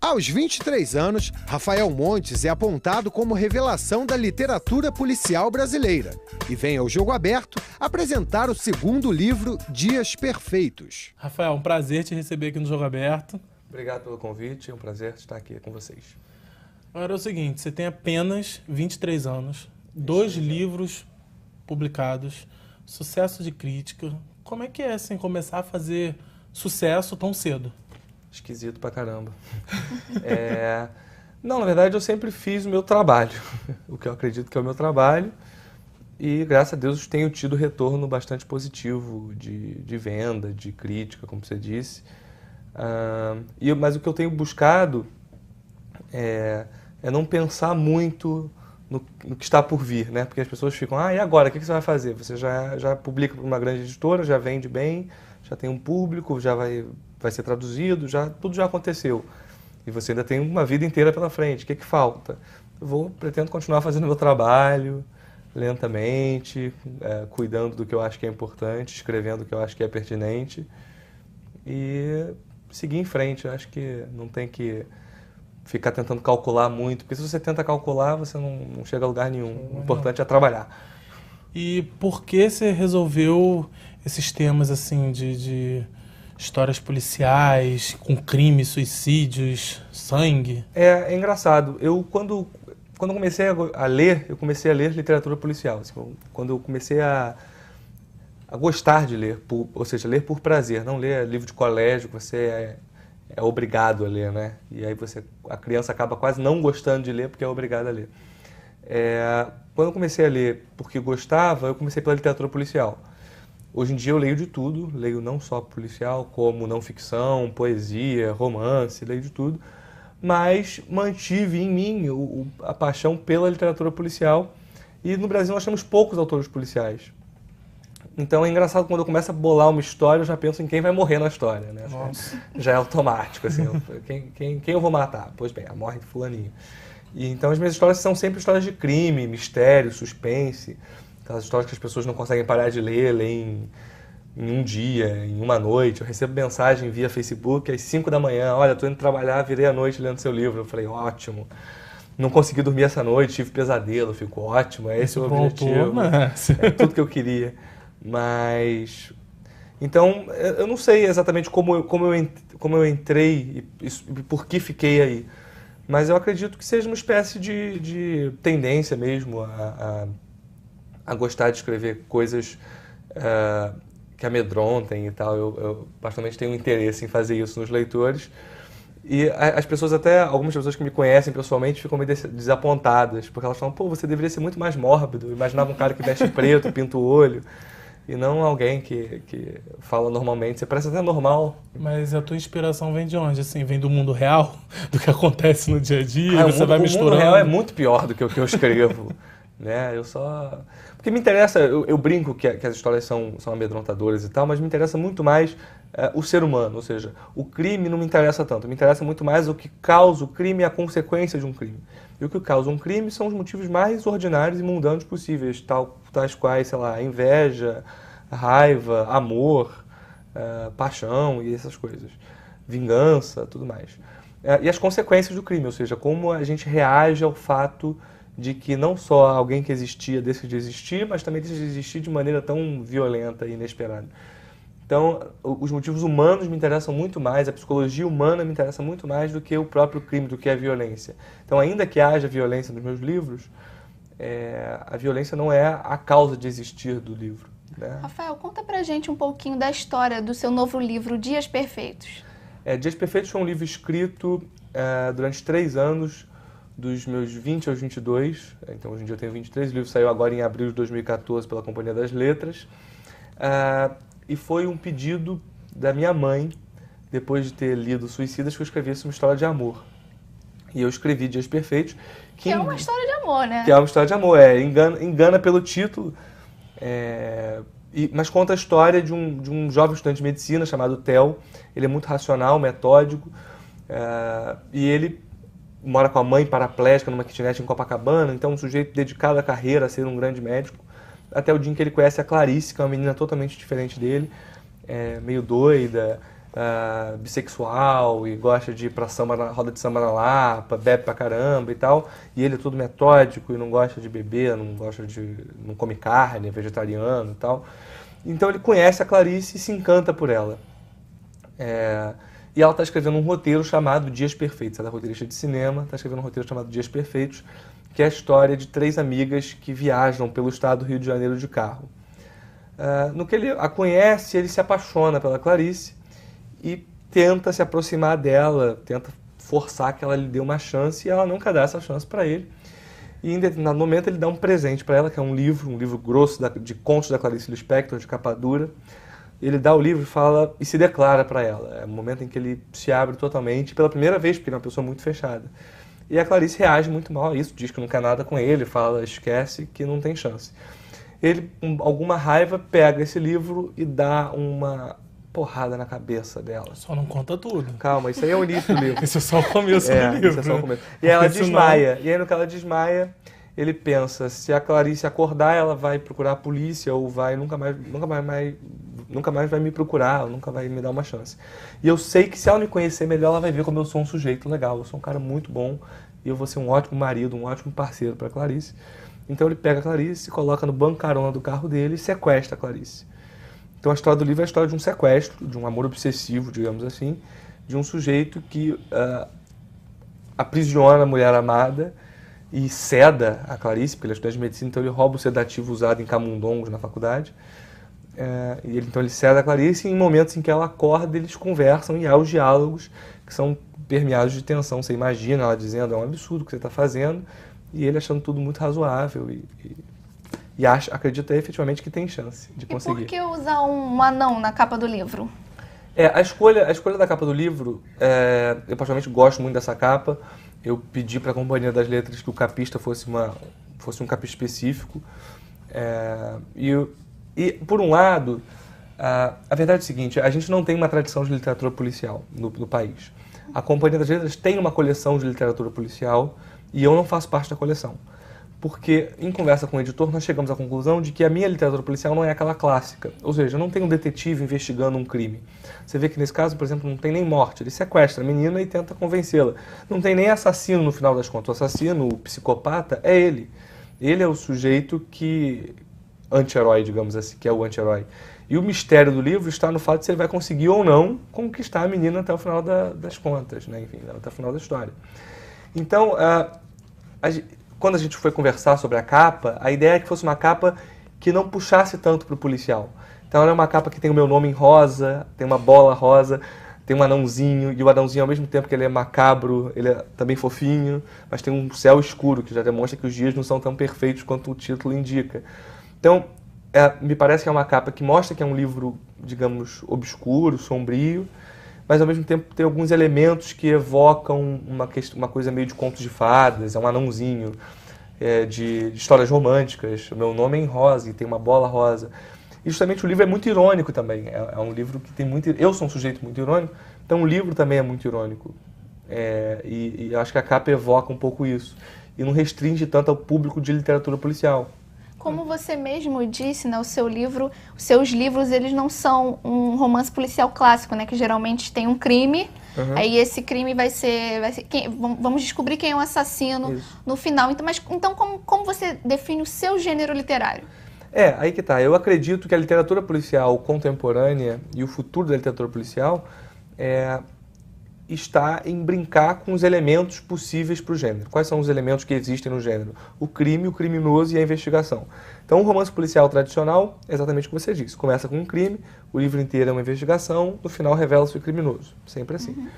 Aos 23 anos, Rafael Montes é apontado como revelação da literatura policial brasileira e vem ao Jogo Aberto apresentar o segundo livro, Dias Perfeitos. Rafael, um prazer te receber aqui no Jogo Aberto. Obrigado pelo convite, é um prazer estar aqui com vocês. Agora é o seguinte, você tem apenas 23 anos, 2 livros publicados, sucesso de crítica. Como é que é assim, começar a fazer sucesso tão cedo? Esquisito pra caramba. Não, na verdade eu sempre fiz o meu trabalho, o que eu acredito que é o meu trabalho, e graças a Deus tenho tido retorno bastante positivo de venda, de crítica, como você disse. Mas o que eu tenho buscado é não pensar muito no que está por vir, né? Porque as pessoas ficam, e agora, o que você vai fazer? Você já publica para uma grande editora, já vende bem, já tem um público, já vai ser traduzido, tudo já aconteceu. E você ainda tem uma vida inteira pela frente, o que falta? Pretendo continuar fazendo meu trabalho, lentamente, cuidando do que eu acho que é importante, escrevendo o que eu acho que é pertinente e seguir em frente. Eu acho que não tem que ficar tentando calcular muito, porque se você tenta calcular, você não chega a lugar nenhum. O importante é trabalhar. E por que você resolveu esses temas assim de histórias policiais, com crimes, suicídios, sangue? É engraçado. Quando eu comecei a ler, eu comecei a ler literatura policial. Assim, quando eu comecei a gostar de ler, ou seja, ler por prazer, não ler livro de colégio, que você é obrigado a ler, né? E aí a criança acaba quase não gostando de ler porque é obrigada a ler. Quando eu comecei a ler porque gostava, eu comecei pela literatura policial. Hoje em dia eu leio de tudo, leio não só policial, como não ficção, poesia, romance, leio de tudo, mas mantive em mim a paixão pela literatura policial, e no Brasil nós temos poucos autores policiais. Então é engraçado, quando eu começo a bolar uma história, eu já penso em quem vai morrer na história, né? Já é automático, assim, quem eu vou matar? Pois bem, morre fulaninho. E então as minhas histórias são sempre histórias de crime, mistério, suspense, aquelas histórias que as pessoas não conseguem parar de ler em um dia, em uma noite. Eu recebo mensagem via Facebook às 5 da manhã, olha, estou indo trabalhar, virei a noite lendo seu livro. Eu falei, ótimo. Não consegui dormir essa noite, tive pesadelo, fico ótimo, é esse o objetivo. É tudo que eu queria. Mas, então, eu não sei exatamente como eu entrei e por que fiquei aí. Mas eu acredito que seja uma espécie de tendência mesmo a gostar de escrever coisas que amedrontem e tal. Eu basicamente tenho interesse em fazer isso nos leitores. E as pessoas, algumas pessoas que me conhecem pessoalmente, ficam meio desapontadas, porque elas falam, pô, você deveria ser muito mais mórbido. Eu imaginava um cara que veste preto, pinta o olho, e não alguém que fala normalmente. Você parece até normal. Mas a tua inspiração vem de onde? Assim, vem do mundo real? Do que acontece no dia a dia? Você vai misturando? O mundo real é muito pior do que o que eu escrevo. Né? Porque me interessa, eu brinco que as histórias são amedrontadoras e tal, mas me interessa muito mais o ser humano, ou seja, o crime não me interessa tanto, me interessa muito mais o que causa o crime e a consequência de um crime. E o que causa um crime são os motivos mais ordinários e mundanos possíveis, tais quais, sei lá, inveja, raiva, amor, paixão e essas coisas, vingança, tudo mais. E as consequências do crime, ou seja, como a gente reage ao fato de que não só alguém que existia deixa de existir, mas também deixa de existir de maneira tão violenta e inesperada. Então, os motivos humanos me interessam muito mais, a psicologia humana me interessa muito mais do que o próprio crime, do que a violência. Então, ainda que haja violência nos meus livros, a violência não é a causa de existir do livro. Né? Rafael, conta pra gente um pouquinho da história do seu novo livro, Dias Perfeitos. Dias Perfeitos foi um livro escrito durante 3 anos, dos meus 20 aos 22, então hoje em dia eu tenho 23, o livro saiu agora em abril de 2014 pela Companhia das Letras, e foi um pedido da minha mãe, depois de ter lido Suicidas, que eu escrevesse uma história de amor. E eu escrevi Dias Perfeitos. Que é uma história de amor, né? Que é uma história de amor, engana pelo título, mas conta a história de um jovem estudante de medicina chamado Theo. Ele é muito racional, metódico, e ele mora com a mãe paraplégica numa kitnet em Copacabana, então um sujeito dedicado à carreira, a ser um grande médico, até o dia em que ele conhece a Clarice, que é uma menina totalmente diferente dele, meio doida, bissexual e gosta de ir pra samba, roda de samba na Lapa, bebe pra caramba e tal, e ele é todo metódico e não gosta de beber, não come carne, é vegetariano e tal. Então ele conhece a Clarice e se encanta por ela. E ela está escrevendo um roteiro chamado Dias Perfeitos. Ela é roteirista de cinema, está escrevendo um roteiro chamado Dias Perfeitos, que é a história de 3 amigas que viajam pelo estado do Rio de Janeiro de carro. No que ele a conhece, ele se apaixona pela Clarice e tenta se aproximar dela, tenta forçar que ela lhe dê uma chance, e ela nunca dá essa chance para ele. E em determinado momento ele dá um presente para ela, que é um livro grosso de contos da Clarice Lispector, de capa dura. Ele dá o livro e se declara para ela. É o momento em que ele se abre totalmente, pela primeira vez, porque ele é uma pessoa muito fechada. E a Clarice reage muito mal a isso, diz que não quer nada com ele, esquece que não tem chance. Ele, com alguma raiva, pega esse livro e dá uma porrada na cabeça dela. Só não conta tudo. Calma, isso aí é o início do livro. Esse é só o começo do livro. Isso é só o começo. E ela desmaia. E aí, no que ela desmaia, ele pensa, se a Clarice acordar, ela vai procurar a polícia ou nunca mais vai me procurar, ou nunca vai me dar uma chance. E eu sei que se ela me conhecer melhor, ela vai ver como eu sou um sujeito legal, eu sou um cara muito bom e eu vou ser um ótimo marido, um ótimo parceiro para a Clarice. Então ele pega a Clarice, coloca no banco carona do carro dele e sequestra a Clarice. Então a história do livro é a história de um sequestro, de um amor obsessivo, digamos assim, de um sujeito que aprisiona a mulher amada e seda a Clarice, porque ele é estudante de medicina, então ele rouba o sedativo usado em camundongos na faculdade. Então ele cede a Clarice e em momentos em que ela acorda, eles conversam e há os diálogos que são permeados de tensão. Você imagina ela dizendo, é um absurdo o que você está fazendo, e ele achando tudo muito razoável e acredita efetivamente que tem chance de conseguir. E por que usar um anão na capa do livro? A escolha da capa do livro, eu particularmente gosto muito dessa capa. Eu pedi para a Companhia das Letras que o capista fosse um capista específico. E, por um lado, a verdade é o seguinte, a gente não tem uma tradição de literatura policial no país. A Companhia das Letras tem uma coleção de literatura policial e eu não faço parte da coleção. Porque, em conversa com o editor, nós chegamos à conclusão de que a minha literatura policial não é aquela clássica. Ou seja, não tem um detetive investigando um crime. Você vê que nesse caso, por exemplo, não tem nem morte. Ele sequestra a menina e tenta convencê-la. Não tem nem assassino no final das contas. O assassino, o psicopata, é ele. Ele é o sujeito anti-herói, digamos assim, que é o anti-herói. E o mistério do livro está no fato de se ele vai conseguir ou não conquistar a menina até o final das contas, né? Enfim, até o final da história. Então, quando a gente foi conversar sobre a capa, a ideia é que fosse uma capa que não puxasse tanto para o policial. Então ela é uma capa que tem o meu nome em rosa, tem uma bola rosa, tem um anãozinho, e o anãozinho, ao mesmo tempo que ele é macabro, ele é também fofinho, mas tem um céu escuro, que já demonstra que os dias não são tão perfeitos quanto o título indica. Então, me parece que é uma capa que mostra que é um livro, digamos, obscuro, sombrio, mas ao mesmo tempo tem alguns elementos que evocam uma coisa meio de contos de fadas, é um anãozinho, de histórias românticas, o meu nome é em rosa e tem uma bola rosa. E justamente o livro é muito irônico também, é um livro que tem muito... Eu sou um sujeito muito irônico, então o livro também é muito irônico. E eu acho que a capa evoca um pouco isso, e não restringe tanto ao público de literatura policial. Como você mesmo disse, né, os seus livros, eles não são um romance policial clássico, né, que geralmente tem um crime, aí esse crime vai ser vamos descobrir quem é o assassino no final. Então como você define o seu gênero literário? Aí que tá. Eu acredito que a literatura policial contemporânea e o futuro da literatura policial está em brincar com os elementos possíveis para o gênero. Quais são os elementos que existem no gênero? O crime, o criminoso e a investigação. Então, o romance policial tradicional é exatamente o que você disse. Começa com um crime, o livro inteiro é uma investigação, no final revela-se o criminoso. Sempre assim.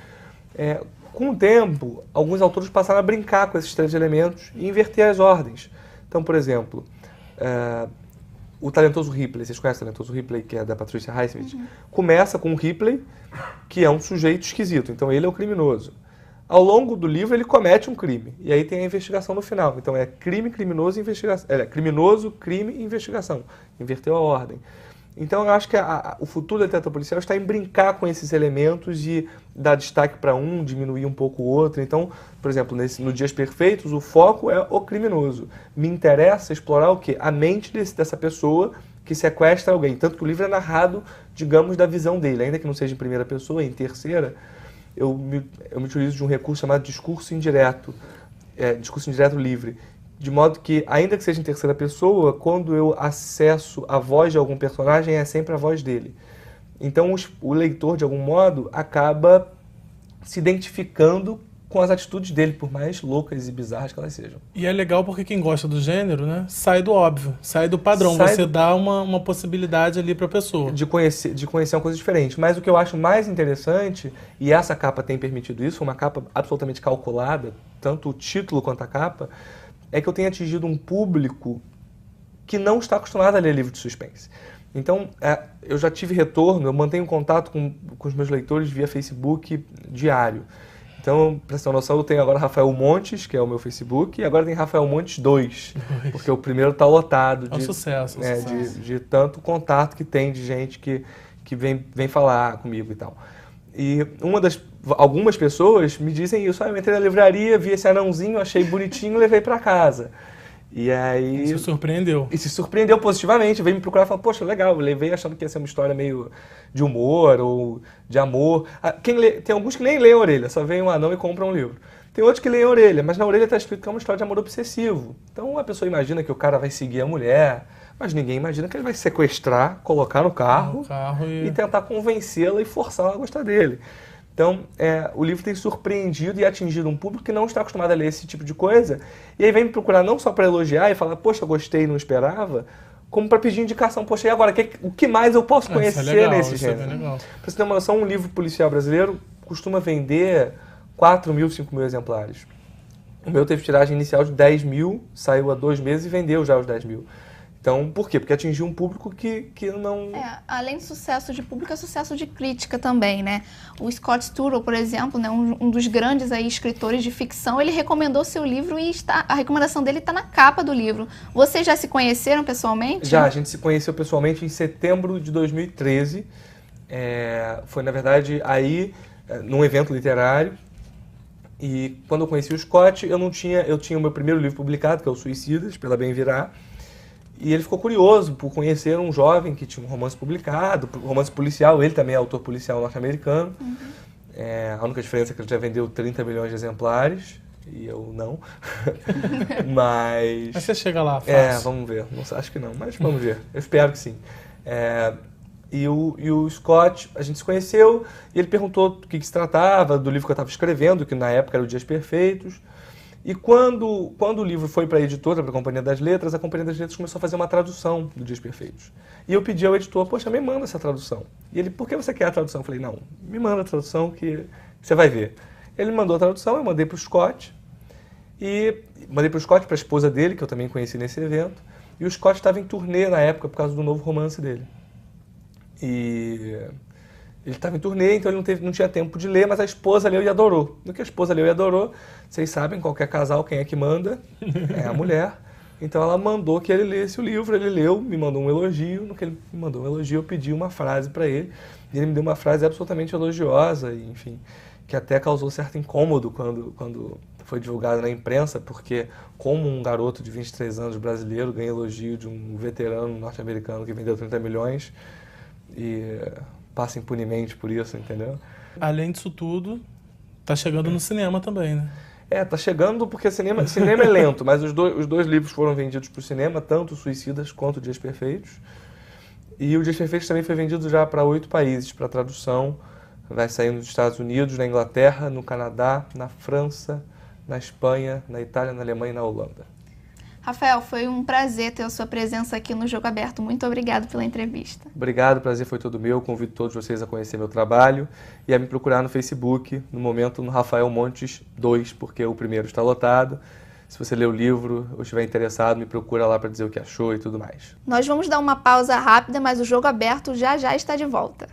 Com o tempo, alguns autores passaram a brincar com esses 3 elementos e inverter as ordens. Então, por exemplo, o Talentoso Ripley, vocês conhecem o Talentoso Ripley, que é da Patricia Highsmith? Começa com o Ripley, que é um sujeito esquisito, então ele é o criminoso. Ao longo do livro ele comete um crime, e aí tem a investigação no final. Então é crime, criminoso e investigação. Criminoso, crime e investigação. Inverteu a ordem. Então eu acho que o futuro da literatura policial está em brincar com esses elementos e dar destaque para um, diminuir um pouco o outro. Então, por exemplo, no Dias Perfeitos, o foco é o criminoso. Me interessa explorar o quê? A mente dessa pessoa que sequestra alguém. Tanto que o livro é narrado, digamos, da visão dele, ainda que não seja em primeira pessoa, em terceira, eu me utilizo de um recurso chamado discurso indireto livre, de modo que, ainda que seja em terceira pessoa, quando eu acesso a voz de algum personagem, é sempre a voz dele. Então, o leitor, de algum modo, acaba se identificando com as atitudes dele, por mais loucas e bizarras que elas sejam. E é legal porque quem gosta do gênero, né, sai do óbvio, sai do padrão. Você dá uma possibilidade ali para a pessoa. De conhecer uma coisa diferente. Mas o que eu acho mais interessante, e essa capa tem permitido isso, uma capa absolutamente calculada, tanto o título quanto a capa, é que eu tenho atingido um público que não está acostumado a ler livro de suspense. Então, eu já tive retorno, eu mantenho contato com os meus leitores via Facebook diário. Então, para você ter uma noção, eu tenho agora Rafael Montes, que é o meu Facebook, e agora tem Rafael Montes 2, porque o primeiro está lotado É um sucesso. de tanto contato que tem de gente que vem falar comigo e tal. E algumas pessoas me dizem isso, eu entrei na livraria, vi esse anãozinho, achei bonitinho e levei para casa. E aí... Se surpreendeu. E se surpreendeu positivamente, veio me procurar e falou, poxa, legal, eu levei achando que ia ser uma história meio de humor ou de amor. Tem alguns que nem leem a orelha, só vem um anão e compram um livro. Tem outros que leem a orelha, mas na orelha está escrito que é uma história de amor obsessivo. Então a pessoa imagina que o cara vai seguir a mulher, mas ninguém imagina que ele vai sequestrar, colocar no carro e tentar convencê-la e forçá-la a gostar dele. Então, o livro tem surpreendido e atingido um público que não está acostumado a ler esse tipo de coisa. E aí vem me procurar não só para elogiar e falar, poxa, gostei, não esperava, como para pedir indicação. Poxa, e agora, o que mais eu posso conhecer nesse gênero? Para você ter uma noção, um livro policial brasileiro costuma vender 4 mil, 5 mil exemplares. O meu teve tiragem inicial de 10 mil, saiu há 2 meses e vendeu já os 10 mil. Então, por quê? Porque atingiu um público que não... Além de sucesso de público, é sucesso de crítica também, né? O Scott Turow, por exemplo, né, um dos grandes aí escritores de ficção, ele recomendou seu livro e a recomendação dele está na capa do livro. Vocês já se conheceram pessoalmente? Já, a gente se conheceu pessoalmente em setembro de 2013. Foi, na verdade, aí, num evento literário. E quando eu conheci o Scott, eu tinha o meu primeiro livro publicado, que é o Suicidas, pela Bem Virar. E ele ficou curioso por conhecer um jovem que tinha um romance publicado, romance policial, ele também é autor policial norte-americano. Uhum. A única diferença é que ele já vendeu 30 milhões de exemplares, e eu não. Mas você chega lá, fácil. Vamos ver. Não, acho que não, mas vamos ver. Eu espero que sim. E o Scott, a gente se conheceu, e ele perguntou do que se tratava, do livro que eu estava escrevendo, que na época era o Dias Perfeitos. E quando o livro foi para a editora, para a Companhia das Letras, a Companhia das Letras começou a fazer uma tradução do Dias Perfeitos. E eu pedi ao editor, poxa, me manda essa tradução. E ele, por que você quer a tradução? Eu falei, não, me manda a tradução que você vai ver. Ele me mandou a tradução, eu mandei para o Scott. E mandei para o Scott, para a esposa dele, que eu também conheci nesse evento. E o Scott estava em turnê na época, por causa do novo romance dele. E ele estava em turnê, então ele não tinha tempo de ler, mas a esposa leu e adorou. No que a esposa leu e adorou, vocês sabem, qualquer casal, quem é que manda? É a mulher. Então ela mandou que ele lesse o livro, ele leu, me mandou um elogio. No que ele me mandou um elogio, eu pedi uma frase para ele. E ele me deu uma frase absolutamente elogiosa, e, enfim, que até causou certo incômodo quando foi divulgado na imprensa, porque como um garoto de 23 anos brasileiro ganha elogio de um veterano norte-americano que vendeu 30 milhões e passa impunemente por isso, entendeu? Além disso tudo, tá chegando no cinema também, né? Tá chegando porque cinema é lento, mas os dois livros foram vendidos para o cinema, tanto Suicidas quanto Dias Perfeitos. E o Dias Perfeitos também foi vendido já para 8 países, para tradução. Vai sair nos Estados Unidos, na Inglaterra, no Canadá, na França, na Espanha, na Itália, na Alemanha e na Holanda. Rafael, foi um prazer ter a sua presença aqui no Jogo Aberto. Muito obrigado pela entrevista. Obrigado, o prazer foi todo meu. Convido todos vocês a conhecer meu trabalho e a me procurar no Facebook, no momento no Rafael Montes 2, porque o primeiro está lotado. Se você ler o livro ou estiver interessado, me procura lá para dizer o que achou e tudo mais. Nós vamos dar uma pausa rápida, mas o Jogo Aberto já está de volta.